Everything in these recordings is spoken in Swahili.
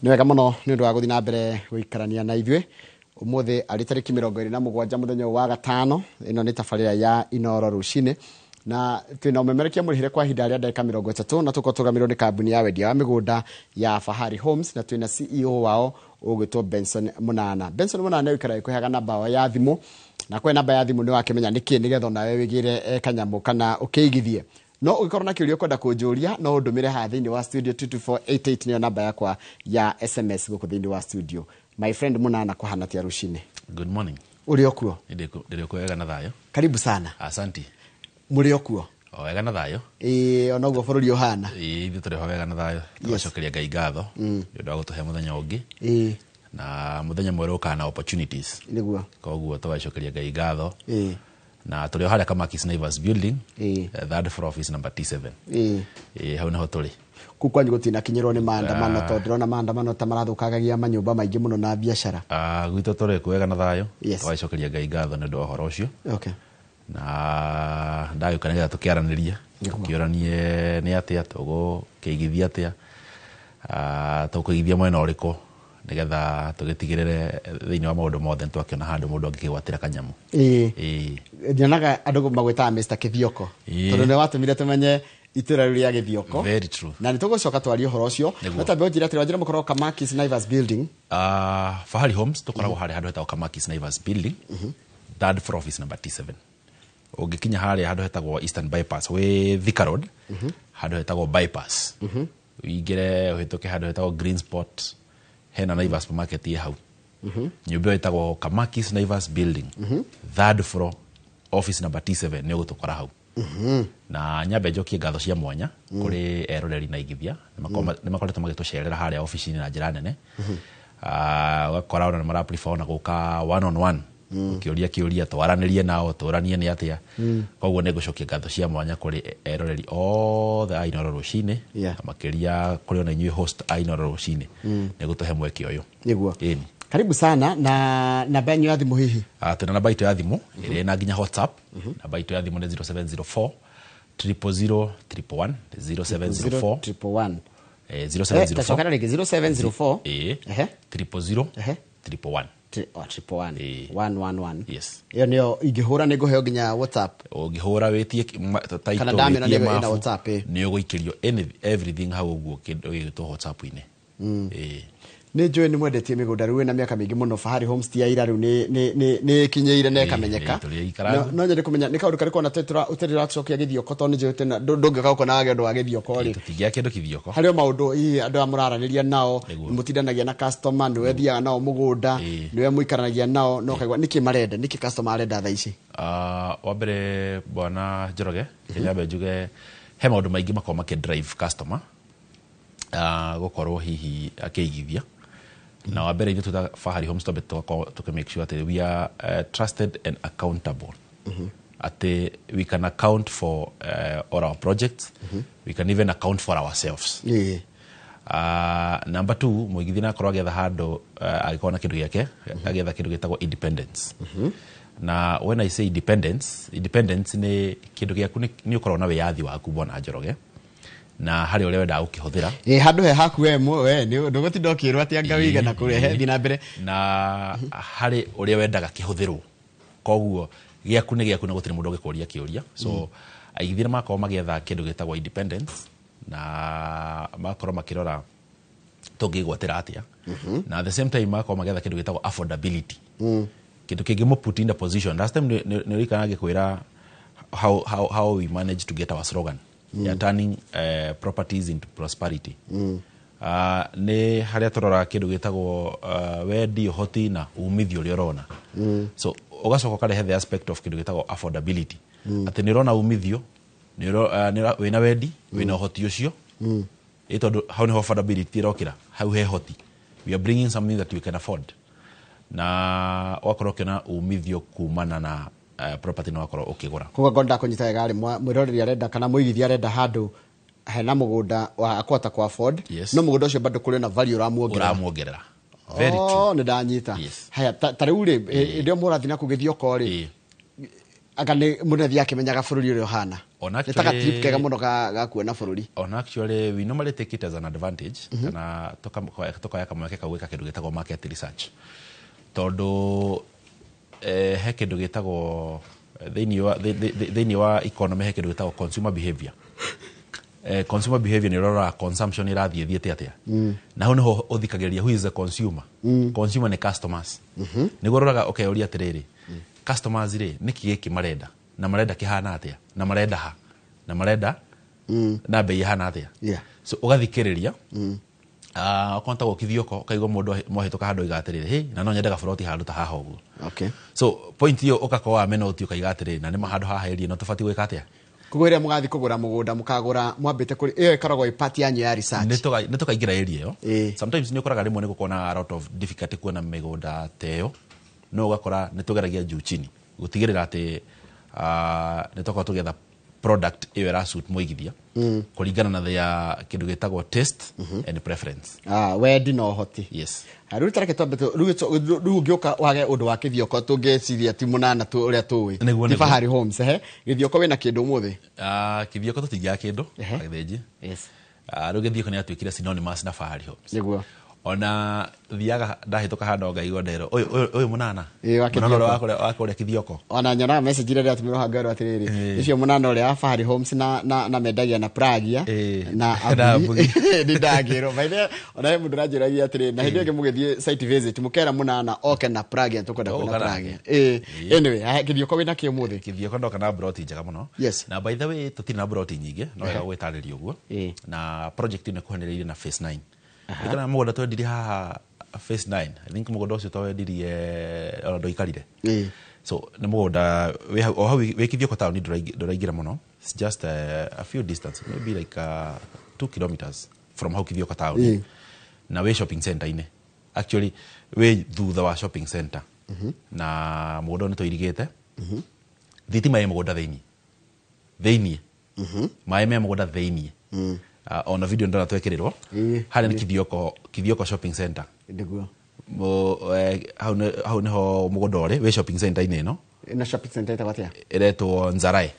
Nĩ wega mũno nĩ ũndũ wa gũthiĩ na mbere gũikarania na ithuĩ. Ũmũthĩ arĩ tarĩki 27 mũthenya wa gatano. Ĩno nĩ tabarĩra ya Inooro Rũcinĩ. Na twĩna ũmemerekia mũrĩhĩre kwa ihinda rĩa ndagĩka 30 na tũkorwo tũgamirwo nĩ kambuni ya wendia wa mĩgũnda ya Fahari Homes na twĩna CEO wao ũgwĩtwo Benson Mũnana. Benson Mũnana ũikaraga kwĩhaga namba ya thimũ na kwa namba ya thimũ nĩ wakĩmenya nĩkĩ nĩgetha nawe wĩgĩre kanyamũ kana ũkĩigithie. No ũgĩkorwo na kĩũria ũkwenda kũnjũria no ũndũmĩre haha thĩinĩ wa studio 22488 nĩyo namba yakwa ya SMS gũkũ thĩinĩ wa studio. My friend Mũnana kũhana tia rũcinĩ. Good morning. Uri okuo? Ndio wega na thayo. Karibu sana. Asante. Muri okuo? Wega na thayo. Ona ugo bũrũri ũhana. Ithu tũrĩ wega na thayo. Tũcokeria Ngai ngatho. Nĩũndũ wa gũtũhe mũthenya ũngĩ. Na mũthenya mwerũ kana opportunities. Nĩguo. Koguo tũgacokeria Ngai ngatho. Na tũrĩ harĩa Kamakis Naivas building. Third floor office number T7. Hau nĩho tũrĩ. Kwanyu gũtina kinyĩrwo nĩ maandamano tondũ ndĩrona maandamano ta marathũkagagia manyũmba maingĩ mũno na biacara. Gwitũ tũrĩ kwega na thayo. Tũgacokeria Ngai ngatho nĩ ũndũ wa ũhoro ũcio. Okay. Na ndagĩũka nĩgetha tũkĩaranĩrie tũkĩũranie nĩ atĩa tũgũkĩigithia atĩa tũkũigithia mwena ũrĩkũ nĩgetha tũgĩtigĩrĩre thĩinĩ wa maũndũ mothe twakĩona handũ mũndũ angĩkĩgwatĩra kanyamũ. Nyonaga andũ magwĩtaga Mr. Kithioko tondũ nĩ watũmire tumenye itũra rĩa Githioko. Very true. Na nĩ tũgũcoka twarie ũhoro ũcio. Natambe ũnjĩre atĩ wanjĩra mũkorwo Kamakis Naivas building. Fahari Homes tũkoragwo harĩa handũ hetagwo Kamakis Naivas building. Third floor office number T7. Ũngĩkinya harĩa handũ hetagwo Eastern Bypass wĩ Thika Road. Handũ hetagwo bypass. Uingĩre ũhĩtũke handũ hetagwo Green Spot. Hena Naivas supermarket ye hau. Nyũmba ĩtagwo Kamakis Naivas building. Third floor office number T7 nĩ ũgũtũkora hau. Na nyambe njokie ngatho cia mwanya kuri eroreri na igithia nĩ makoretwo magĩtũcerera harĩa ofici-inĩ na njĩra nene. Ugakora ona mara prefer na gũka one on one kĩũria twaranĩrie nao tũranie nĩ atĩa. Koguo nĩ ngũcokia ngatho cia mwanya kuri eroreri othe a Inooro Rũcinĩ makĩria kuri ona inyuĩ host a Inooro Rũcinĩ nĩ gũtũhe mweke ũyũ. Nĩguo. Karibu sana na namba yanyu ya thimũ hihi. Tuna namba itu ya thimũ ĩrĩ na nginya WhatsApp. Namba itu ya thimũ nĩ 0704 000 111 0704 111 0704 tacokana rĩngĩ 0704 000 111 111. Yes. Iyo nĩyo ingĩhũra nĩ ngũheo nginya WhatsApp. Ũngĩhũra wĩtie title kana ndamĩona nĩ na WhatsApp nĩ ũgũikĩrio everything hau ũguo kĩndũ gĩgĩtwo WhatsApp-inĩ. Nĩ njũĩ nĩ mwendetie mĩgũnda rĩu na mĩaka mĩingĩ mũno. Fahari Homes ti ya ira rĩu nĩ kinyĩire na ĩkamenyeka. No nyende kũmenya nĩ kaũndũ karĩkũ ona tũtĩratũcokia Githioko tondũ nĩ njũĩ tena ndũngĩka ũkona wage ũndũ wa Githioko rĩ. Tũtingĩa kĩndũ Githioko. Harĩ maũndũ andũ a mũraranĩria nao mũtindanagia na customer nĩwe thiaga nao mũgũnda nĩwe mũikaranagia nao no kaigua nĩkĩ marenda nĩkĩ customer arenda thaa ici. Wa mbere bwana Njoroge nyambe njuge he maũndũ maingĩ makorwo makĩdrive customer gũkorwo hihi akĩigithia. Na wa mbere ithuĩ Fahari Homes to make sure that we are trusted and accountable. Ati we can account for all our projects. We can even account for ourselves. Number 2, mũigithia na akorwo agetha handũ agĩkorwo na kĩndũ gĩake agetha kĩndũ gĩtagwo independence. Na when I say independence nĩ kĩndũ gĩaku nĩ ũkorwo na wĩyathi waku bwana Njoroge. Na harĩ ũrĩa wenda gũkĩhũthĩra handũ he haku we ndũgũtinda ũkĩrwo atĩ anga wĩigana kũrehe thiĩ na mbere na harĩ ũrĩa wendaga kĩhũthĩrwo. Koguo gĩaku nĩ gĩaku na gũtirĩ mũndũ ũgĩkũria kĩũria. So aigithia makorwo magĩetha kĩndũ gĩtagwo independence na makorwo makĩrora tũngĩgwatĩra atĩa. Na at the same time makorwo magĩetha kĩndũ gĩtagwo affordability. Kĩndũ kĩngĩ mũ put in the position. Last time nĩ rikana gĩkwĩra how we manage to get our slogan. Turning properties into prosperity. Nĩ harĩa tũrora kĩndũ gĩtagwo wendi ũhoti na umithio ũrĩa ũrona. So ũgacoka ũkarehe the aspect of kĩndũ gĩtagwo affordability. Atĩ nĩ ũrona umithio wĩna wendi wĩna ũhoti ũcio. Tondũ hau nĩho affordability ĩrokĩra hau he hoti. We are bringing something that you can afford. Na wakorwo ũkĩona umithio kumana na property no akorwo ukigura. Koguo ngonda kũnyita wega rĩ mwĩroreri arenda kana mũigithia arenda handũ hena mũgũnda wa akota kwa afford. No mũgũnda ũcio bado kũrĩ na value ũramuongerera. Very true. Nĩ ndanyita. Haya ta rĩu rĩ ndio mũrathi na kũgĩthio ko rĩ. Aga nĩ mũnethi akĩmenyaga bũrũri ũrĩa ũhana. Nitaka trip kega muno ga kuona bururi. Actually we normally take it as an advantage kana toka kamweke kagwika kindu gitagwo market research. Tondu he kindu gitagwo thĩinĩ wa economy he kindu gitagwo consumer behavior. Consumer behavior ni rora consumption irathiĩ thiĩte atia. Na hau niho uthikagĩrĩria who is the consumer. Consumer ni customers. Niguo roraga okay uria atiriri. Customers ri niki giki marenda na marenda kihana atia na marenda ha na marenda na bei hana atia. So ugathikĩrĩria konta gukithioko kaigwa mundu mohituka handu igatiriri hey na no nyendaga buroti handu ta haha uguo. Okay. So point hiyo ukakoa meno uti ukaigatiriri na ni mahandu haha iri no tubati gwika atia. Kugwira mugathi kugura mugunda mukagura mwambite kuri iyo ikaragwo ipati yanyu ya research. Nitukaingira area yo. Sometimes ni ukoraga rimwe ni gukona a lot of difficulty kuona migunda teyo. No ugakora nitugeragia juu chini. Gutigirira ati nitoka tugetha product iyo ra suit muigithia. Kuringana na their kindu gitagwo taste and preference. Wendi no hoti. Yes. Riu tareke twambe riu ngioka wage undu wa kithioko tungeciria ti munana tu uria tuwi. Ti Fahari Homes githioko wina kindu muthi. Kithioko tutingia kindu agithenji. Yes. Riu githioko ni atwikira synonymous na Fahari Homes. Niguo. Ona thiaga ndahituka handu ngaigwa ndero uyu munana wakore kithioko. Ona nyona message ire atumirwo hangaro atiriri icio munana uria wa Fahari Homes na mendagia na Pragia na Abugi ndagiro maithe ona mundu ranjiragia atiriri na hindi ngimugithie site visit mukera munana oke na Pragia tukwenda kuna Pragia. Anyway kithioko wina ki muthi. Kithioko ndoka na broti njega muno. Na by the way tutiri na broti nyingi no wega gwitariria uguo na project ni kuhaniriire na phase 9. Ikana mugunda twendiri haha phase 9. I think mugunda ucio twendiri ona ndoikarire. So ni mugunda we hau wikithioko town nduraingira muno. It's just a few distance, maybe like 2 kilometers from hau kithioko town. Na we shopping center ine. Actually we thutha wa shopping center. Na mugunda ni toirigite. Thitima ya mugunda theini. Mai me mugunda theini. On video ndona twekerirwo hali ni kithioko shopping center ndiguo hau niho mugunda uri we shopping center ine no na shopping center ita watia iretwo Nzarae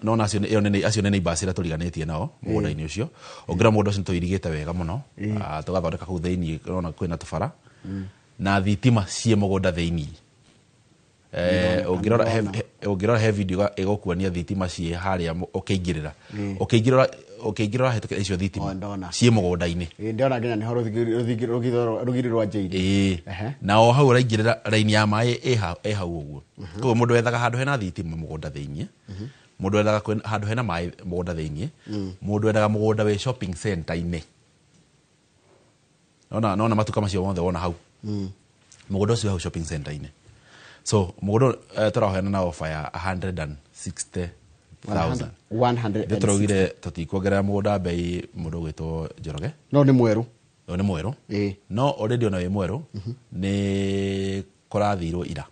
no na acio nene ibasira turiganetie nao mugunda ine ucio ongira mugunda ucio toirigite wega muno tugathondeka kuu theini rona kwina tubara na thitima cie mugunda theini ungirora he video igukuania thitima cie haria ukiingirira hituke icio thitima cie mugunda-ini ndona nginya niho rugiri rwa JD na o hau raingirira raini ya mai e hau uguo koguo mundu wethaga handu hena thitima mugunda theinie mundu wethaga handu hena mai mugunda theinie mundu wethaga mugunda we shopping center-ini nona matuka macio mothe wona hau mugunda ucio hau shopping center-ini. So mugunda turahoyana na offer ya 160,000. Turogire tutikuongerera mugunda bei mundu gwitwo Njoroge. No ni mweru. No already ona we mweru ni kurathirwo ira.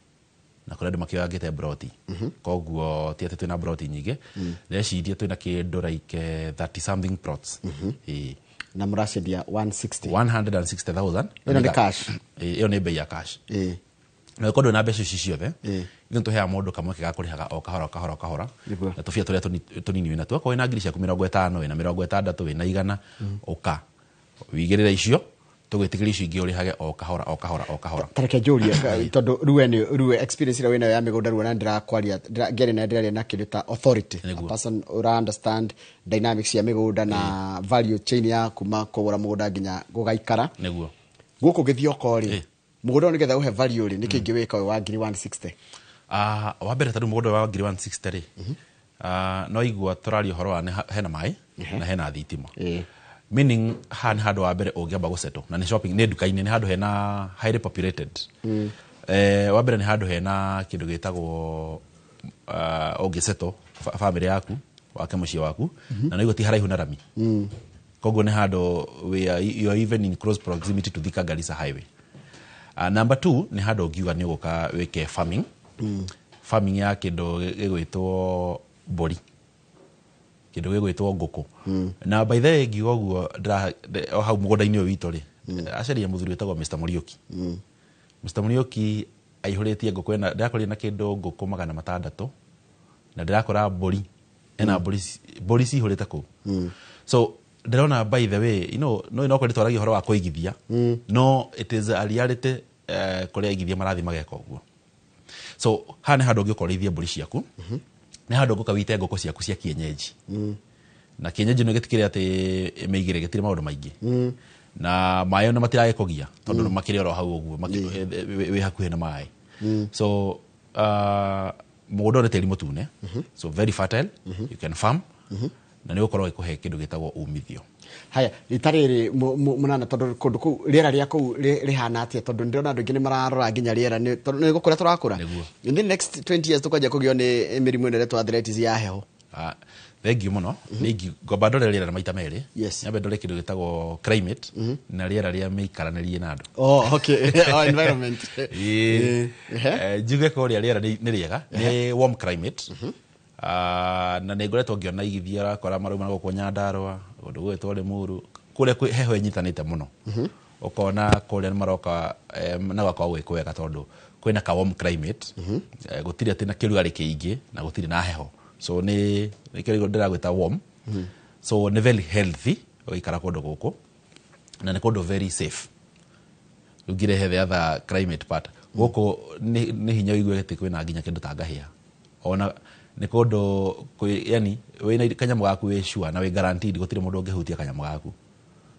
Na kuri andu makioyangite broti. Koguo ti ati twina broti nyingi. Ndeciria twina kindu like 30 something plots. Na muracendia 160,000. Ino ni cash. Iyo ni bei ya cash. Na kondo na mbeca ciothe ithu tuheaga mundu kamwe gakurihaga o kahora na tufia turia tunini wina tu ko ina ngiri ciaku 50 wina 60 wina 100 uka wigirira icio tugwitikiria icio ingi urihage o kahora tareke juria tondu ruwe experience ira wina ya migunda ruwe na ndirakwaria ngere na ndiraria na kindu ta authority a person ura understand dynamics ya migunda na value chain ya kuma kugura mugunda nginya gugaikara niguo guku githioko ri mugunda nigetha uhe value ri nikingi wika wa ngiri 160 wa mbere tadu mugunda wa ngiri 160 ri no igua turario horo wa hena mai na hena thitima meaning handu wa mbere ungiamba guseto na ni shopping ni duka-ini ni handu hena highly populated wa mbere ni handu hena kindu gitagwo ungiseto family yaku wake muciĩ waku na no igua ti haraihu na rami koguo ni handu you are even in close proximity to Thika Garissa highway. Number 2 ni handu ungiuga ni uguka wike farming farming ya kindu gigwitwo mburi kindu gigwitwo nguku na by the way ngiuga uguo o hau mugunda-ini uyu witu ri acaria muthuri wetagwo Mr. Muriuki Mr. Muriuki aihuritie nguku na ndakorire na kindu nguku 600 na ndirakora mburi ena mburi cihurite ku so ndirona by the way no kuri twaragia horo wa kuigithia no it is a reality kuria igithia marathi mageka uguo so hane handu ngiukorithia mburi ciaku ne handu ngukawite ngoko ciaku cia kienyeji na kienyeji no gitikire ati meigire gitire maundu maingi na mayo na matirage kugia tondu makiri oro hau uguo we hakuhe na mai so mugunda uri tiri mutune so very fertile you can farm na ni ukorwo ikuhe kindu gitagwo umithio haya ritariri munana tondu kundu ku riera ria ku rihana atia tondu ndirona andu ingi ni mararora nginya riera ni gukura turakura in the next 20 years tukaje kugio ni mirimu ene retwa arthritis ya heho thank you muno ningi ngomba ndore riera na maita meri nyambe ndore kindu gitagwo climate na riera ria meikaranirie na andu okay environment juge ko riera ni riega ni warm climate na ningoretwo ngiona igithia rakora maruma na guko Nyandarua undu gwetwo Limuru kule heho inyitanite muno ukona kule maroka na gakwa gwikwega tondu kwina ka warm climate gutire atina kirugari kiingi na gutire na heho so ni kirigo ndiragwita warm so ni very healthy oikara kundu guku na ni kundu very safe ugire the other climate part guku ni hinya igwete kwina nginya kindu tangahia ona ni kundu yani wina kanyamu gaku we sure na we guaranteed gutire mundu ungihutia kanyamu gaku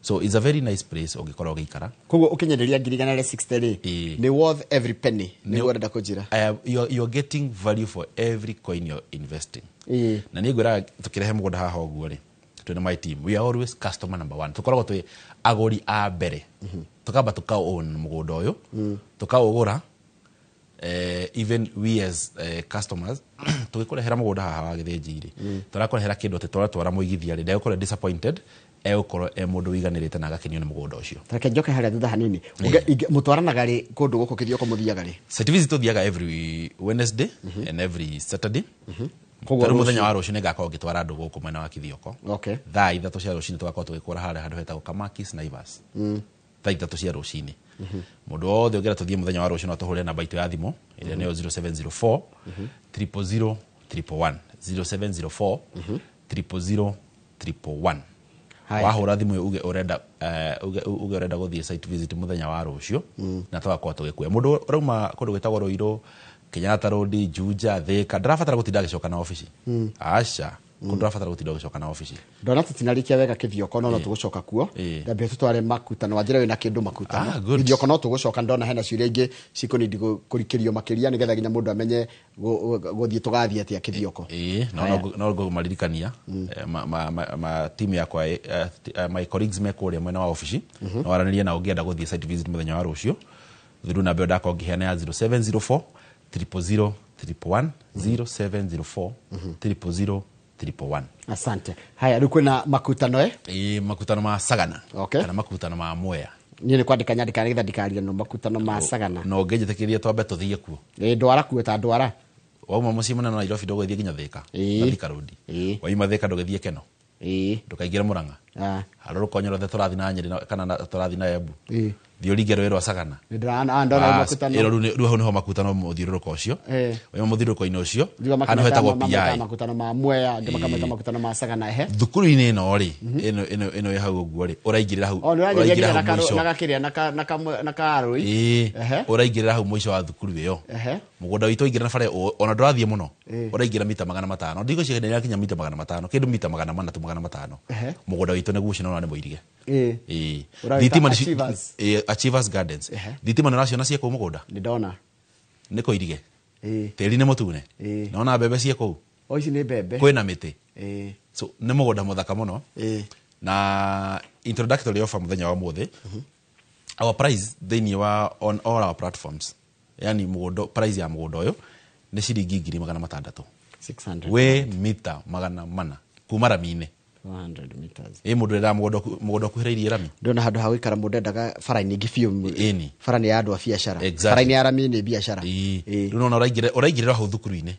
so it's a very nice place ongikorwo gikara koguo ukinyereria 160 ni worth every penny ni wenda kujira you're getting value for every coin you're investing na ni ngwira tukirehe mugunda haha oguo ri twina my team we are always customer number 1 tukoragwo twi aguri a mbere tukamba tukaown mugunda uyu tukaugura even we as customers tugikorehera mugunda haha wa githinjiri turakorehera kindu twara muigithia ri ndagukore disappointed eukoro mundu wiganirite na agakenio ni mugunda ucio take njoke haria thutha hanini mutwaranaga ri kundu guko kithioko muthiaga ri site visit tuthiaga every Wednesday and every Saturday koguo muthenya wa rucio ningakorwo ngitwara andu guku mwena wa kithioko thaa 3 cia rucio tugakorwo tugikora haria handu hetagwo Kamakis Naivas thaa 3 cia rucio mundu wothe ungira tuthie muthenya wa rucio no tuhure namba itu ya thimu ile neo 0704 000 111 0704 000 111 wahura thimu uge urenda guthie site visit muthenya wa rucio na tugakorwo tugikuya mundu rauma kundu gwitagwo Ruiru Kenyatta Road Juja Thika ndarabatara gutinda gicoka na office acha kundrabatara gutinda gicoka na office ndona tutinarikia wega kithioko no tugucoka kuo ndambe tutware makutano wajira wina kindu makutano kithioko no tugucoka ndona hena ciuria ingi cikonidi kurikirio makiria nigetha ginya mundu amenye guthie tugathie atia kithioko no go maririkania ma team yakwa my colleagues mekuria mwena wa office no waraniria na ungienda guthie site visit muthenya wa rucio thiru na bioda ko ngihena ya 0704 000 111 0704 000 111 asante haya riku na makutano makutano ma Sagana kana makutano ma Mwea ni ni kwandika nyandika ngetha ndikaria no makutano ma Sagana no ngejetekirie twambe tuthie kuo ndwara kueta ndwara wauma muci munene na Nairobi ndogo ginya Thika na Thika Road waima Thika ndogethie Keno ndukaingira Muranga haruru konyoro the turathi na Nyeri kana turathi na Embu thiorigero ero Sagana ndana ndona makutano ero ru no makutano muthiruruko ucio waima muthiruruko ino ucio hano hetagwo PI makutano ma Mwea ndimakameta makutano ma Sagana thukuru-ini ino ri ino hau guo ri uraingirira hau na gakiria na karui uraingirira hau mwisho wa thukuru iyo mugunda witu ingirira na bare ona ndurathie muno uraingira mita 500 ndigo cia ndia kinya mita 500 kindu mita 400 tu 500 mugunda witu neguo cino na muirige thitima Achievers Gardens thitima nacio cia ku mugunda ndona niko irige teri ne mutune naona bebe cia ku ici ni bebe kwina miti so ne mugunda muthaka muno na introductory offer muthenya wa muthi our price theni wa on all our platforms yani mugunda price ya mugunda uyu ni ciringi 600 we mita 400 kuma Rami-ini 100 meters mundu enda mugunda kuhirairie Rami ndona handu ha gwikara mundu endaga faraini gifium farani ya andu a biashara faraini ya Rami ni biashara nona uraingirira hau thukuru-ini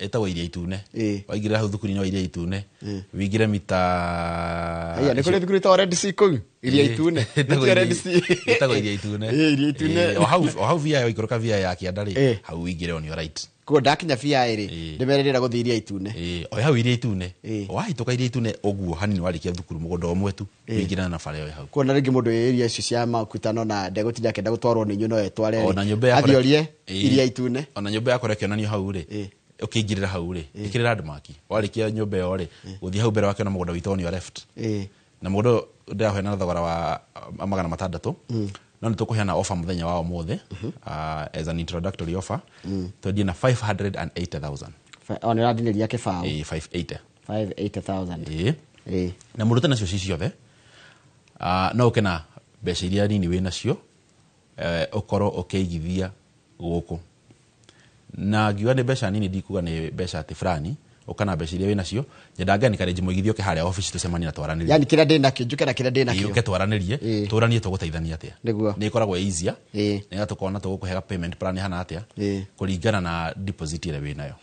etagwo Iria Itune waingĩra hau thukuru-inĩ wa Iria Itune wingĩre mita nĩ kũrĩ thukuru ta Red Sea kũu Iria Itune etagwo Iria Itune Iria Itune o hau via waikũrũka via ya Kĩanda rĩ hau wingĩre on your right ko ndakinya via rĩ ndĩmerĩra gũthiĩ Iria Itune o hau Iria Itune wahĩtũka Iria Itune ũguo hanini warĩkia thukuru mũgũnda ũmwe tu wingĩre na bara ĩyo hau kuona rĩngĩ mũndũ ĩria icio cia makutano na ndegũtinda kenda gũtwarwo nĩ inyuĩ no etware ona nyũmba athiorie Iria Itune ona nyũmba yakora kĩonanio hau rĩ ũkĩingĩrĩra hau rĩ ĩkĩrĩ landmark warĩkia nyũmba ĩyo rĩ gũthiĩ hau mbere wakĩona mũgũnda witũ on your left na mũgũnda ndĩraheana thogora wa 600 no nĩ tũkũheana offer mũthenya wa ũmũthĩ as an introductory offer twendie na 580,000 ona radinĩria kĩbaũ 580,000 na mũrute nacio ciothe no ũke na mbeca iria nini wĩ nacio ũkorwo ũkĩigithia gũkũ na ngiuga nĩ mbeca nini ndikuga nĩ mbeca atĩ fulani ukana mbeca iria wĩ nacio nyendaga encourage mũigithio ke harĩa office tucemanie na twaranĩrie yani kĩrĩa ndĩ nakĩo njuke na kĩrĩa ndĩ nakĩo ũke twaranĩrie tũranie tũgũteithania atĩa nĩ ikoragwo easier nĩga tũkona tũgũkũhega payment plan hana atĩa kũringana na deposit ĩrĩa wĩ nayo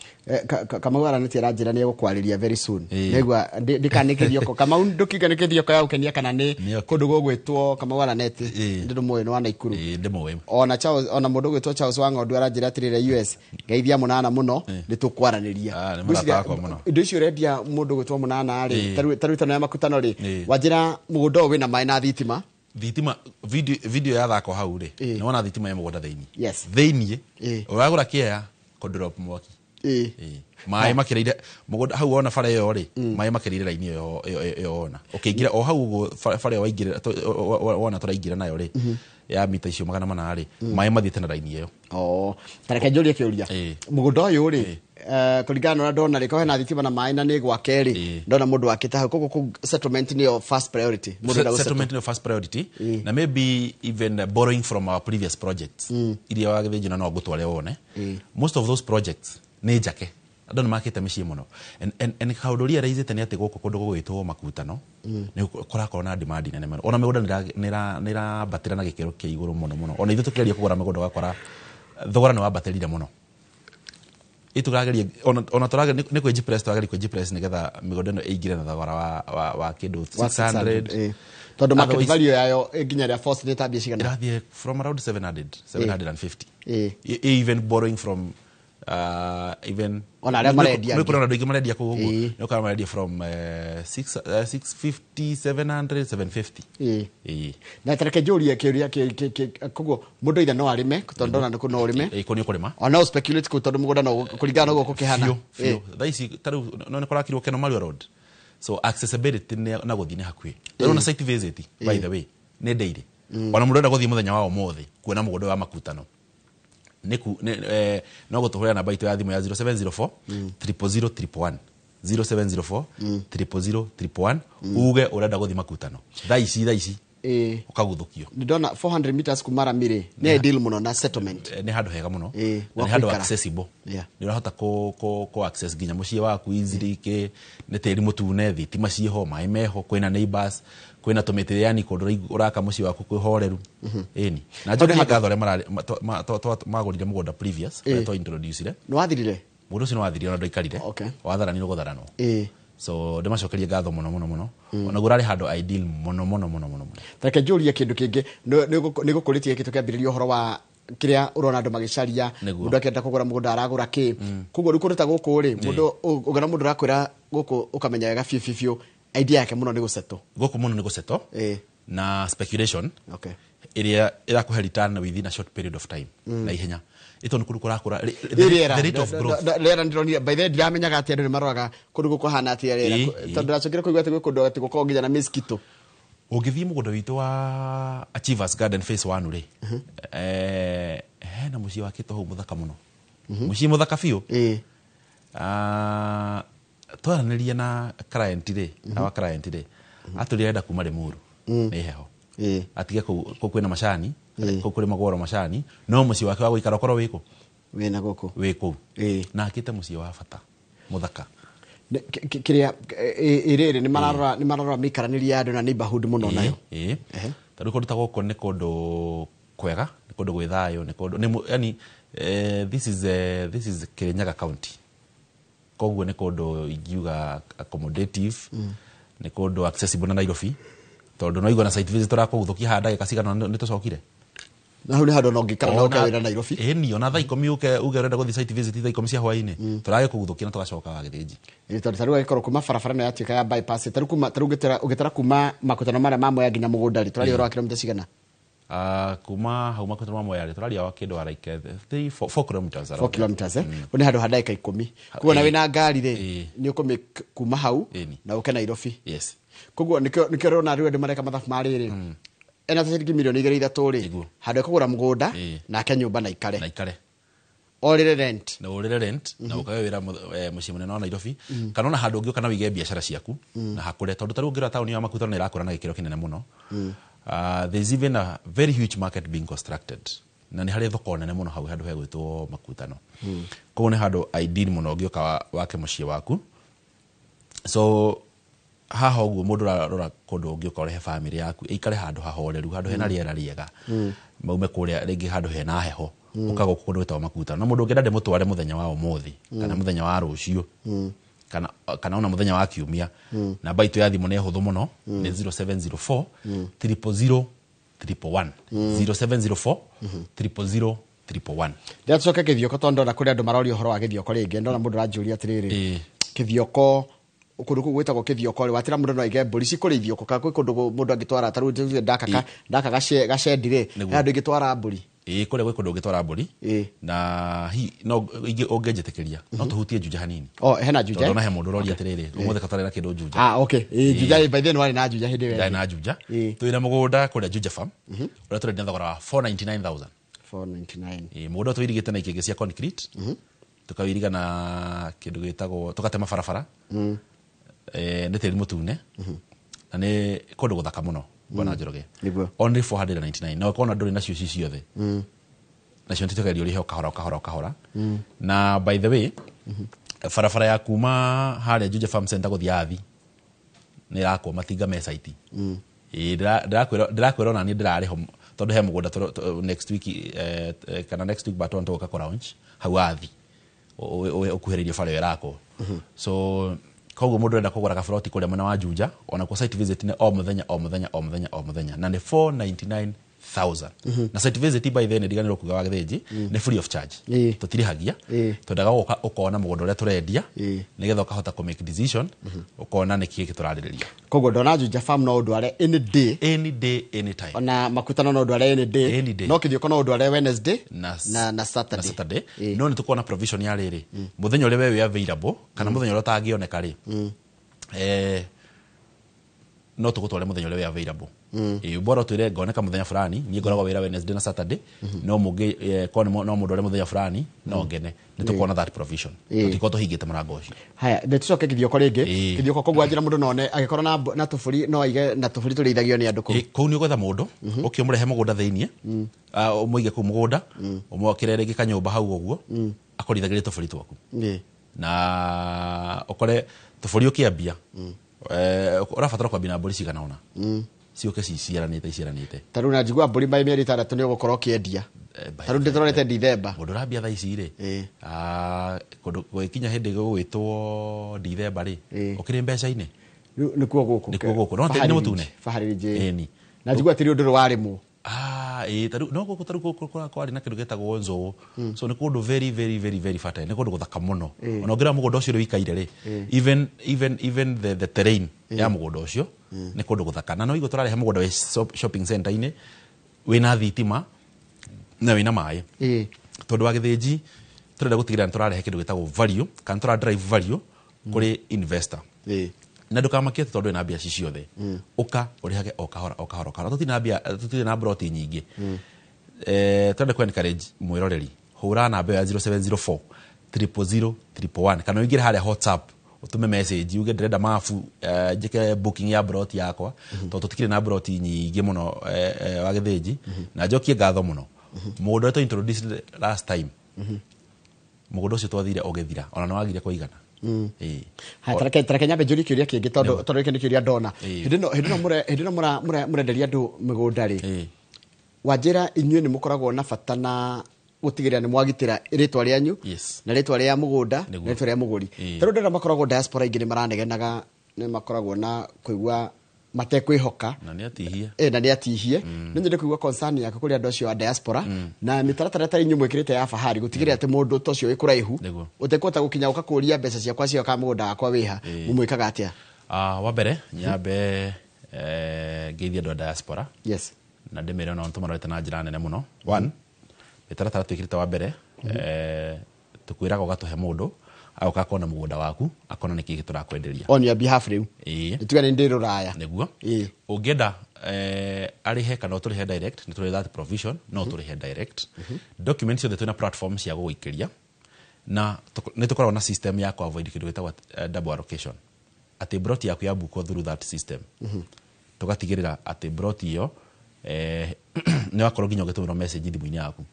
kama waranĩtie ranjĩra nĩ gũkwarĩria very soon nĩgua ndikanĩkithio ko kama ndũkiganĩkithio ko ya ũkenia kana nĩ kũndũ gũgwĩtwo kama waranĩte ndĩrĩ mũĩ nĩ wa Naikuru ndĩmũĩ ona Charles ona mũndũ gwĩtwo Charles Wang'ondu aranjĩra atĩrĩrĩ US ngeithia mũnana mũno nĩ tũkwaranĩria indo icio rendia mũndũ gwĩtwo mũnana rĩ tarutana ya makutano rĩ wanjĩra mũgũnda ũyũ wĩna maĩ na thitima video ya thako hau rĩ nĩ wona thitima ya mũgũnda thĩinĩ ũragũra kĩaya ko drop mwaki maĩ makĩrĩire mũgũnda hau wona bara ĩyo rĩ maĩ makĩrĩire raini ĩyo wona ũkĩingĩra o hau ũguo bara ĩyo waingĩra wona tũraingĩra nayo rĩ ya mita icio 400 rĩ maĩ mathiĩte na raini ĩyo tareke njũrie kĩũria mũgũnda ũyũ rĩ kũringana na ndona rĩ ko hena thitima na maĩ na nĩ gwake rĩ ndona mũndũ wakĩte hau kũguo settlement nĩ your first priority settlement nĩ first priority na maybe even borrowing from our previous projects iria wagĩthĩnjana no ngũtware wone most of those projects nĩ njake andũ nĩ makĩte mĩciĩ mũno and kaũndũ ũrĩa raizĩte nĩ atĩ gũkũ kũndũ gũgwĩtwo makutano nĩ kũrakorwo na demand nene mũno ona mĩgũnda nĩ ĩrabatĩra na gĩkĩro kĩa igũrũ mũno ona ithuĩ tũkĩgeria kũgũra mĩgũnda ũgakora thogora nĩ wambatĩrire mũno itũrageria ona tũrageria nĩ kwĩ Gpress tũrageria kwĩ Gpress nĩgetha mĩgũnda ĩno ĩingĩre na thogora wa kĩndũ 600 tondũ market value yayo nginya rĩa force nĩ tambia cigana irathiĩ from around 750 even borrowing from even ona arĩa marendia nĩ kũrona andũ aingĩ marendia kũu ũguo nĩ ũkara marendia from 650 700 750 na tareke njũrie kĩũria kũguo mũndũ ithe no arĩme tondũ ndona nĩ no ũrĩme kũ nĩ ũkũrĩma ona speculate kũu tondũ mũgũnda no kũringana na ũguo kũkĩhana thaa ici tarĩu no nĩ kũrakirwo Keno Mario Road so accessibility na gũthiĩ nĩ hakuhĩ tarĩu na site visit by the way nĩ daily ona mũndũ enda gũthiĩ mũthenya wa ũmũthĩ kuona mũgũnda wa makutano no gũtũhũrĩra namba itũ ya thimũ ya 0704 000 0704 000 uge ũrenda gũthiĩ makutano thaa ici ũkaguthũkio ndona 400 meters kumara mire nĩ ideal mũno na settlement nĩ handũ hega mũno nĩ handũ accessible nĩ ũrahota ko access nginya mũciĩ waku easily nĩ tĩri mũtune thitima ciĩho maĩ meho kwĩna neighbors kwĩna tũmĩtĩ yani kũndũ ũraka mũciĩ waku kwĩhoreru ĩni na njũke ngatho arĩa magũrire mũgũnda previous to introduce nĩ wathirire mũndũ ũcio nĩ wathirire ona ndaikarire watharani nĩ gũtharanwo so ndĩmacokerie ngatho mũno ona gũrarĩ handũ ideal mũno tareke njũrie kĩndũ kĩngĩ nĩ gũkũrĩtie gĩkĩ tũkĩambĩrĩria ũhoro wa kĩrĩa ũrona andũ magĩcaria mũndũ akĩenda kũgũra mũgũnda aragũra kĩ kũguo rĩu kũndũ ta gũkũ rĩ mũndũ ũgana mũndũ arakwĩra gũkũ ũkamenya wega biũ idea yake mũno nĩ gũsetwo gũkũ mũno nĩ gũsetwo na speculation ĩrĩa ĩrakũhe return within a short period of time na ihenya ito nĩ kũndũ kũrakũra the rate of growth rĩera ndĩronire by the way ndiramenyaga atĩ andũ nĩ maroraga kũndũ gũkũ hana atĩa rĩera tondũ ndĩracokire kũigua atĩ kũndũ atĩ gũkorwo nginya na mosquito ũngĩthiĩ mũgũnda witũ wa Achievers Garden phase 1 rĩ hena mũciĩ wakĩtwo hau mũthaka mũno mũciĩ mũthaka biũ twaranĩria na client rĩ na client rĩ atũrĩenda kuma Limuru nĩ heho atige kũu kwĩna macani kũu kũrĩ magoro macani no mũciĩ wake wa gũikara korwo wĩkũ wĩna gũkũ wĩkũ na akĩte mũciĩ wa bata mũthaka kĩrĩa ĩrĩrĩ nĩ mararora mĩikaranĩrie ya andũ na neighborhood mũno nayo tarĩu kũndũ ta gũkũ nĩ kũndũ kwega nĩ kũndũ gwĩ thayũ nĩ kũndũ yani this is Kirinyaga County koguo nĩ kũndũ ingiuga accommodative nĩ kũndũ accessible na Nairobi tondũ no igwa na site visit tũrakũgũthũkia haha ndagĩka cigana nĩ tũcokire na hau nĩ handũ no ngĩkara no kawĩra Nairobi ĩni ona thaa 10 uge ũrenda gũthiĩ site visit thaa 10 cia hwaĩ-inĩ tũrage kũgũthũkia na tũgacoka wa gĩthĩnji tondũ tarĩu agĩkorwo kuma barabara na yatuĩka ya bypass tarĩu ũgĩtara kuma makutano marĩa ma Mwea nginya mũgũnda rĩ tũraria wa kilomita cigana kuma hau makutano ma Mwea rĩ tũraria wa kĩndũ wa like 4 kilometers 4 kilometers nĩ handũ ha ndagĩka 10 kuona wĩna ngari rĩ nĩ ũkũmĩ kuma hau na ũke Nairobi yes koguo nĩkĩo rona rĩu andũ mareka mathabu marĩrĩ ena ciringi milioni 3 handũ kũgũra mũgũnda nake nyũmba na ikare orĩre rent na ũkawe wĩra mũciĩ mũnene wa Nairobi kana ona handũ ũngĩũka na wĩige biacara ciaku na hakũre tondũ tarĩu ũngĩra taũni ya makutano nĩ ĩrakũra na gĩkĩro kĩnene mũno there's even a very huge market being constructed na nĩ harĩ thoko nene mũno hau handũ hegwĩtwo makutano koguo nĩ handũ ideal mũno ũngĩũka wake mũciĩ waku so haha ũguo mũndũ ararora kũndũ ũngĩũka ũrehe family yaku ĩikare handũ hahoreru handũ hena rĩera rĩega maume kũrĩa rĩngĩ handũ hena heho ũkaga kũndũ gwĩtagwo makutano na mũndũ ũngĩenda ndĩmũtware mũthenya wa ũmũthĩ kana mũthenya wa rũciũ kana ona mũthenya wa kiumia namba itũ ya thimũ nĩ hũthũ mũno nĩ 0704 000 111 0704 000 111 ndĩracoka Kĩthioko tondũ ndona kũrĩa andũ maroria ũhoro wa Gĩthioko rĩngĩ ndona mũndũ aranjũria atĩrĩrĩ Kĩthioko kũndũ kũu gwĩtagwo Kĩthioko rĩ watĩra mũndũ no aige mbũri cikũrĩithio kana kwĩ kũndũ mũndũ angĩtwara tarĩu ndaka gacendi rĩ handũ ingĩtwara mbũri kũrĩa gwĩ kũndũ ũngĩtwara mbũri na no ũngĩnjĩtĩkĩria no tũhutie Juja hanini hena Juja tondũ na he mũndũ ũroria atĩrĩrĩ ũmũthĩ katarĩ kĩndũ Juja okay Juja by then warĩ na Juja hĩndĩ ĩyo na Juja twĩna mũgũnda kũrĩa Juja farm ũrĩa tũrendia thogora wa 499,000 mũgũnda tũirigĩte na ikĩngĩ cia concrete tukawiriga na kĩndũ gĩtagwo tukatema barabara nĩ tĩri mũtune na nĩ kũndũ gũthaka mũno bwana Njoroge only 499 na ũkona ndũrĩ nacio ciothe nacio ntitũgerio rĩho kahora na by the way barabara ya kuma harĩa Juja Farm Center gũthiĩ athi nĩ rakwo matinga me site ndĩrakwĩra ona niĩ ndĩrarĩho tondũ he mũgũnda next week kana next week baton tũgoka kũ launch hau athi ukuhĩrĩirie bara ĩyo ĩrakwo so koguo mũndũ enda kũgũra kaburoti kũrĩa mwena wa Juja ona kwa site visit nĩ o mũthenya na nĩ 499,000 na site visit by then ndiganĩrwo kuga wa gĩthĩnji nĩ free of charge tũtirihagia twendaga ũkona mũgũnda ũrĩa tũrendia nĩgetha ũkahota kũ make decision ũkona nĩkĩ tũrarĩrĩria koguo ndona Juja Farm no ndware any day anytime ona makutano no ndware any day no Kĩthioko no ndware Wednesday na Saturday no nĩ tũkona provision ya rĩrĩ mũthenya ũrĩa we available kana mũthenya ũrĩa ũtangĩoneka rĩ no tũgũtware mũthenya ũrĩa we available bora twĩre ngoneka mũthenya fulani niĩ ngoragwo wĩra Wednesday na Saturday no mũngĩ no mũndũ ũrĩa mũthenya fulani no ngene nĩ tũkona that provision tũtiko tũhingĩte mũrango ũcio haya ndĩtũcoke Kĩthioko rĩngĩ Kĩthioko koguo anjĩra mũndũ none agĩkorwo na tũbũri no aige na tũbũri tũrĩithagio nĩ andũ kũu nĩ ũgwetha mũndũ ũkĩmũrehe mũgũnda thĩiniĩ ũmũige kũu mũgũnda ũmwakĩre rĩngĩ kanyũmba hau ũguo akũrithagĩrie tũbũri twaku na ũkore tũbũri ũkĩambia ũrabatara kwambia na mbũri cigana ona ciũke ciciaranĩte tarĩu na njigua mbũri by mĩeri 3 nĩ ũgũkorwo ũkĩendia tarĩu ndĩtũrorete December mũndũ ũrambia thaa ici rĩ kũndũ gwĩkinya hĩndĩ gũgwĩtwo December rĩ ũkĩrĩ mbeca-inĩ nĩkuo gũkũ no tĩri nĩ mũtune na njigua tĩri ũndũ warĩmwo tarĩu no gũkũ kwarĩ na kĩndũ gĩtagwo Nzũũ so nĩ kũndũ very fertile nĩ kũndũ gũthaka mũno ona ũngĩra mũgũnda ũcio wĩikaire rĩ even the terrain ya mũgũnda ũcio nĩ kũndũ gũthaka na no igũ tũrarehe mũgũnda wĩ shopping center-inĩ wĩna thitima na wĩna maĩ tondũ wa gĩthĩnji tũrenda gũtigĩrĩra nĩ tũrarehe kĩndũ gĩtagwo value kana tũra drive value kũrĩ investor na ndũkamakie tondũ na mbia ciothe uka ũrĩhage o kahora tũtirĩ na broti nyingĩ tũrenda ku encourage mwĩroreri hũra namba ya 0704 000 111 kana ũingĩre harĩa WhatsApp utume message uge ndĩrenda mafu njĩke booking ya broti yakwa tondũ tũtikĩrĩ na broti nyingĩ mũno wa gĩthĩnji na njokie ngatho mũno mũgũnda ũrĩa introduced last time mũgũnda ũcio twathire ũgĩthira ona nĩ wagire kũigana tareke nyambe njũrie kĩũria kĩngĩ tondũ gĩkĩ nĩ kĩũria ndona hĩndĩ ĩno mũrenderia andũ mĩgũnda rĩ wanjĩra inyuĩ nĩ mũkoragwo na bata na gutigirira ni mwagitira ritwa ryanyu Yes. na ritwa rya mugunda na Nĩguo. ritwa rya muguri tero ndera makoragwo diaspora ingi ni maranegenaga ni makoragwo na kuigua matekwihoka Na nĩ atihia. na ni atihie ni nyende kuigua concern yake kuri andu acio a diaspora na mitaratara ta inyu mwikirite ya fahari gutigirira ati mundu to cio ikuraihu Nĩguo. utekota gukinya ukakuria mbeca ciakwa cio ka mugunda akwa wiha mumwikaga atia Wa mbere nyambe ngeithia andũ a diaspora yes na ndĩmere ona tũmarorete na njĩra nene mũno. One, mĩtaratara twĩkĩrĩte wa mbere tũkwĩraga ũgatũhe mũndũ agoka akona mũgũnda waku akona nĩ kĩĩ tũrakwenderia on your behalf riu ĩĩ nituga ni ndi ruraya nĩguo ĩĩ ũngĩenda arĩhe kana ũtũrĩhe direct nĩ tũrĩ that provision no tũrĩhe direct documents ciothe twĩna platform cia gũgũikĩria na nĩ tũkoragwo na system ya avoid kĩndũ gĩtagwo double allocation atĩ brot yaku ya book through that system tũgatigĩrĩra atĩ brot iyo nĩ wakorwo nginya ũgĩtũmĩrwo message thimũ-inĩ yaku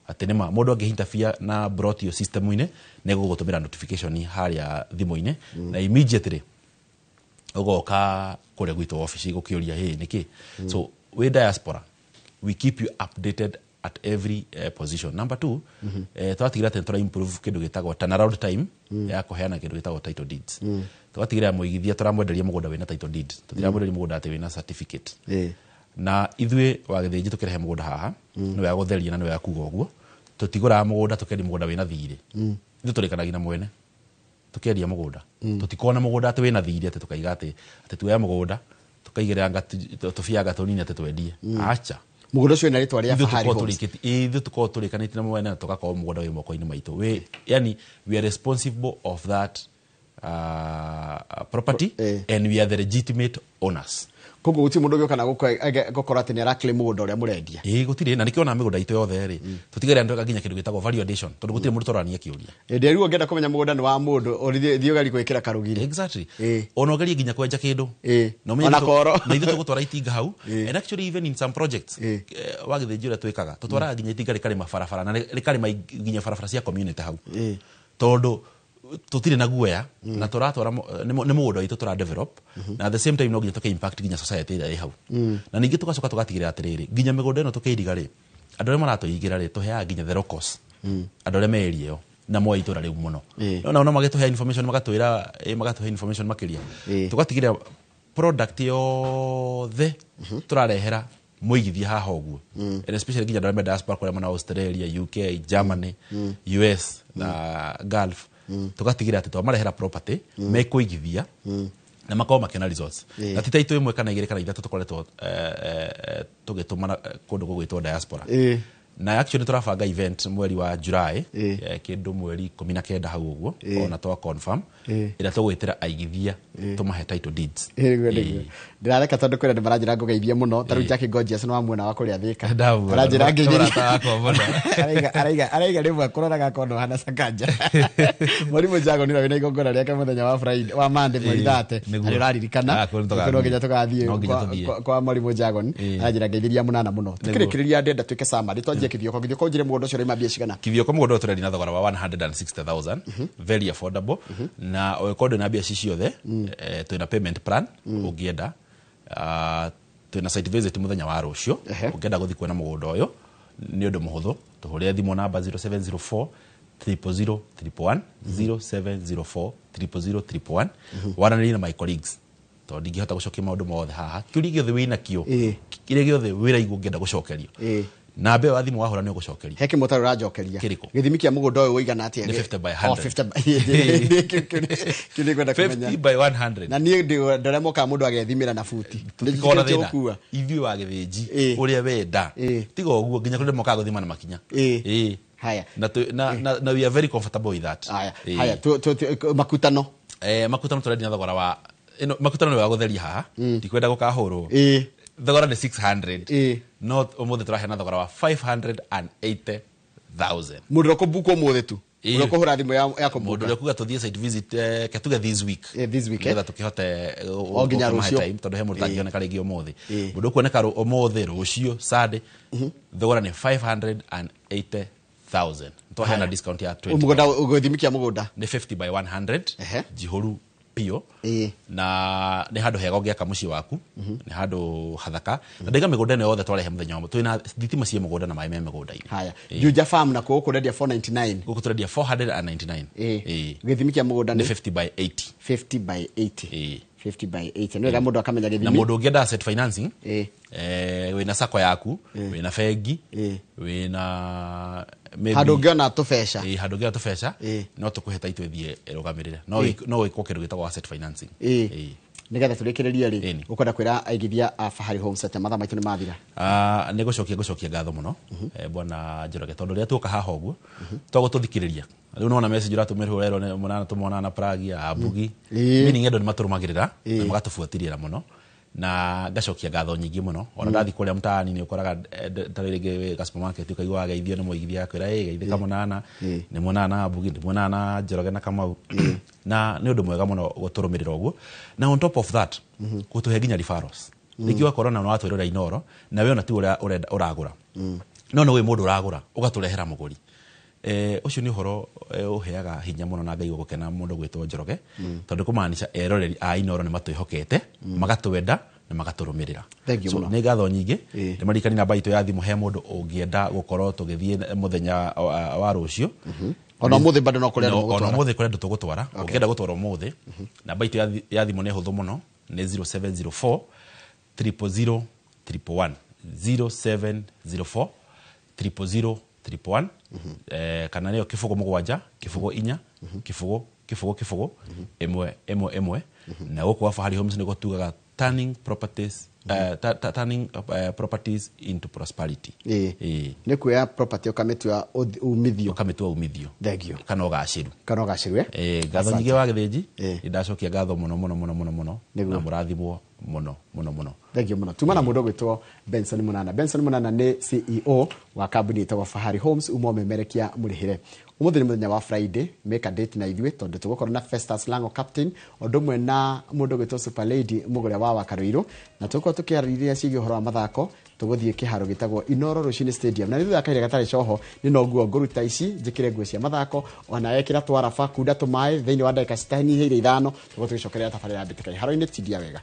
atĩ nĩma mũndũ angĩinterfere na brot iyo system-inĩ nĩ gũgũtũmĩra notification harĩa thimũ-inĩ na immediately ugoka kule gwitũ office gũkĩũria hey nĩkĩ so we diaspora we keep you updated at every position. Number 2 twatigĩrĩra atĩ tũra improve kĩndũ gĩtagwo turnaround time ya kũheana kĩndũ gĩtagwo title deeds twatigĩrĩra mũigithia tũramwenderia mũgũnda wĩna title deed tũtiramwenderia mũgũnda atĩ wĩna certificate na ithuĩ wa gĩthĩnji tũkĩrehe mũgũnda haha nĩ wega gũtheria na nĩ wega kuga ũguo tũtigũraga mũgũnda tũkendia mũgũnda wĩna thirĩ ithuĩ tũrĩkanagia na mwene tukendia mũgũnda tutikona mũgũnda atĩ wĩna thirĩ atĩ tukaiga atĩ tuoya mũgũnda tukaigĩrĩra tũbianga tũnini atĩ twendie acha mũgũnda ũcio wĩna rĩtwa rĩa Fahari Homes ithuĩ tukorwo tũrĩkanĩtie na mwene na tugakorwo mũgũnda wĩ moko-inĩ maitũ yani we are responsible of that property and we are the legitimate owners. Koguo guti mundu gioka na gukora ati ni arakile mũgũnda ũrĩa mũrendia gutire na nikio na mĩgũnda itũ yothe ri tutigere andu nginya kindu gitagwo value addition tondu gutire mundu torania kiuria ndiru ongeenda kumenya mũgũnda ni wa mundu thio gari gwikira karugire exactly ona ogerie nginya kwenja kindu ona koro na ithu tugutwara itinga hau and actually even in some projects wa githinji uria twikaga tutwaraga nginya itinga rikari mabarabara na rikari nginya barabara cia community hau tondu tutire na guoya na turatwara ni mũgũnda witũ tura develop na at the same time no nginya tuke impact nginya society ĩrĩa ĩ hau na ningĩ tugacoka tugatigĩrĩra atĩrĩrĩ nginya mĩgũnda ĩno tũkĩiriga rĩ andũ arĩa maratũigĩra rĩ tũheaga nginya the locals andũ arĩa me area ĩyo na moe itũra rĩu mũno no magĩtũhe information magatũhe information makĩria tugatigĩrĩra product yothe turarehera mũigithia haha ũguo and especially nginya andũ arĩa me diaspora kũrĩa mana Australia, UK, Germany, US na Gulf tugatigĩrĩra atĩ twamarehera property mekũigithia na makorwo makĩona results na ti taitũ ĩmwe kana igĩrĩ kana ithatũ tũkoretwo tũgĩtũmana kũndũ gũgwĩtwo diaspora na actually turabanga event mweri wa July kindu mweri 19 hau uguo ona twa confirm ira tugwitira aigithia tumahe title deeds ndirareka tondu kwira ndimaranjira ngugeithia muno taru Jackie Gorgeous no amwena wa kuria thika aranjira nginya araiga rimwe kuroraga kondo hana sakanja Mwalimu Jago nira wina igongora riake muthenya wa Friday wa Monday mweri 30 ari raririkana kuno nginya tugathie kwa Mwalimu Jago aranjira ngeithiria munana muno tukirikiria ndenda twike summary kithio ko njire mũgũnda ũcio rĩma mbia cigana kithio ko mũgũnda ũtũrendi na thogora wa 160,000 very affordable na okondo na mbia ciothe twina payment plan ũngĩenda twina site visit muthenya wa rũcio ũngĩenda gũthiĩ kuona mũgũnda ũyũ nĩ ũndũ mũhũthũ tũhũrĩre thimũ namba 0704 000 111 0704 000 111 waranĩrie na my colleagues tondũ ndingĩhota gũcokia maũndũ mothe haha kĩũria gĩothe wĩna kĩo kĩrĩa gĩothe wĩraigua ũngĩenda gũcokerio na mbe wa thimu wahora nĩ ũgũcokeria heke mũtaro rajokeria gĩthimi kĩa mũgũnda ũyũ ũigana atĩa 50 by 100 kile kwenda kumenya 50 by 100 na niĩ ndĩrĩa moka mũndũ agethimĩra na futi tũtikona thĩna ithuĩ wa gĩthĩnji ũrĩa wenda tiga ũguo nginya kũrĩ moka gũthima na makinya haya na we are very comfortable with that haya makutano makutano tũrendi na thogora wa makutano nĩ wa gũtheria haha ndikwenda gũkahũrwo thogora nĩ 600 no ũmũthĩ tũraheana thogora wa 580,000 mũndũ ũkũbuka ũmũthĩ tu mũndũ ũkũhũra thimũ ya kũbuka mũndũ ũrĩa kuga tũthiĩ site visit ketuge this week nĩgetha tũkĩhote nginya rũcio tondũ he mũndũ tangĩoneka rĩngĩ ũmũthĩ mũndũ ũkuoneka ũmũthĩ rũcio Sunday thogora nĩ 580,000 twaheana discount ya 20 mũgũnda ũgĩthimi kĩa mũgũnda nĩ 50 by 100 jihũru pio na nĩ handũ hega ũngĩaka mũciĩ waku nĩ handũ hathaka na ndaiga mĩgũnda ĩno yothe twarehe mũthenya ũmwe twĩna thitima cia mũgũnda na maĩ me mũgũnda-inĩ. Haya Juja Farm na kũũ kũrendia 499 gũkũ tũrendia 499 gĩthimi kĩa mũgũnda nĩ 50 by 80 50 by 80 50 by 80 nĩ wega mũndũ akamenya gĩthimi na mũndũ ũngĩenda asset financing wĩna sako yaku wĩna bengi wĩna handũ ũngĩona tũbeca handũ ũngĩona tũbeca no tũkũhe title ĩthiĩ ĩrũgamĩrĩre no wĩkwo kĩndũ gĩtagwo asset financing nigetha tũrĩkĩrĩrie rĩ ũkwenda kwĩra aigithia a Fahari Homes atĩ mathaa maitũ nĩ mathira. Nĩ gũcokia ngatho mũno bwana Njoroge tondũ rĩrĩa tuoka haha ũguo twagũtũthikĩrĩria rĩu nona message ũratũmĩrwo rero mũnana tũmona na Pragia Ambugi meaning andũ nĩ matũrũmagĩrĩra na magatũbuatĩrĩra mũno na ngacokia ngatho nyingĩ mũno ona ndathi kũrĩa mtaani nĩ ũkoraga tarĩrĩngĩ supermarket ukaigua ageithio nĩ mũigithia akwĩra geithĩka mũnana nĩ mũnana Ambugi nĩ mũnana Njoroge na Kamau na nĩ ũndũ mwega mũno gũtũrũmĩrĩra ũguo na on top of that gũtũhe nginya referrals rĩngĩ wakorwo na watwĩrĩra Inoro na we ona ti ũragũra no wĩ mũndũ ũragũra ũgatũrehera mũgũri ũcio nĩ ũhoro ũheaga hinya mũno na ngaigua gũkena mũndũ gwĩtwo Njoroge tondũ kũmaanisha eroreri a Inoro nĩ matwĩhokete magatwenda na magatũrũmĩrĩra. Nĩ ngatho nyingĩ nĩ marikani namba itũ ya thimũ he mũndũ ũngĩenda gũkorwo tũgĩthiĩ mũthenya wa rũciũ ona mũthĩ bado no kũrĩa ndũ tũgũtwara ũngĩenda gũtwara mũthĩ namba itũ ya thimũ nĩ hũthũ mũno nĩ 0704 000 111 0704 000 111 kana nĩyo kĩbũgũ mũgwanja kĩbũgũ inya kĩbũgũ ĩmwe na gũkũ Fahari Homes nĩguo tugaga turning properties into prosperity. Nĩ kuoya property ũkamĩtua umithio kana ũgacĩru ngatho nyingĩ wa gĩthĩnji ndacokia ngatho mũno na mũrathimwo mũno. Thengio mũno. Tuma na mũndũ gwĩtwo Benson Munana. Benson Munana nĩ CEO wa kambuni ĩtagwo Fahari Homes umemerekia mũrĩhĩre. Ũmũthĩ nĩ mũthenya wa Friday, make a date na ithuĩ tondũ tũgũkorwo na Festus Lango captain ũndũ ũmwe na mũndũ gwĩtwo Super Lady mũgũrĩa wa Wakarũirũ na tũgũkorwo tũkĩarĩrĩria ciĩgiĩ ũhoro wa mathako tũgũthiĩ kĩharo gĩtagwo Inoro Rũcinĩ Stadium na nĩthutha kaire gatarĩ coho nĩ noguo ngũruta ici njĩkĩre nguo cia mathako ona ekĩra twarafa kunda tũmaĩ thĩinĩ wa ndagĩka citanyihĩire 5 tũgũtũgĩcokerea tabarĩra mbĩtĩka iharo-inĩ tindia wega.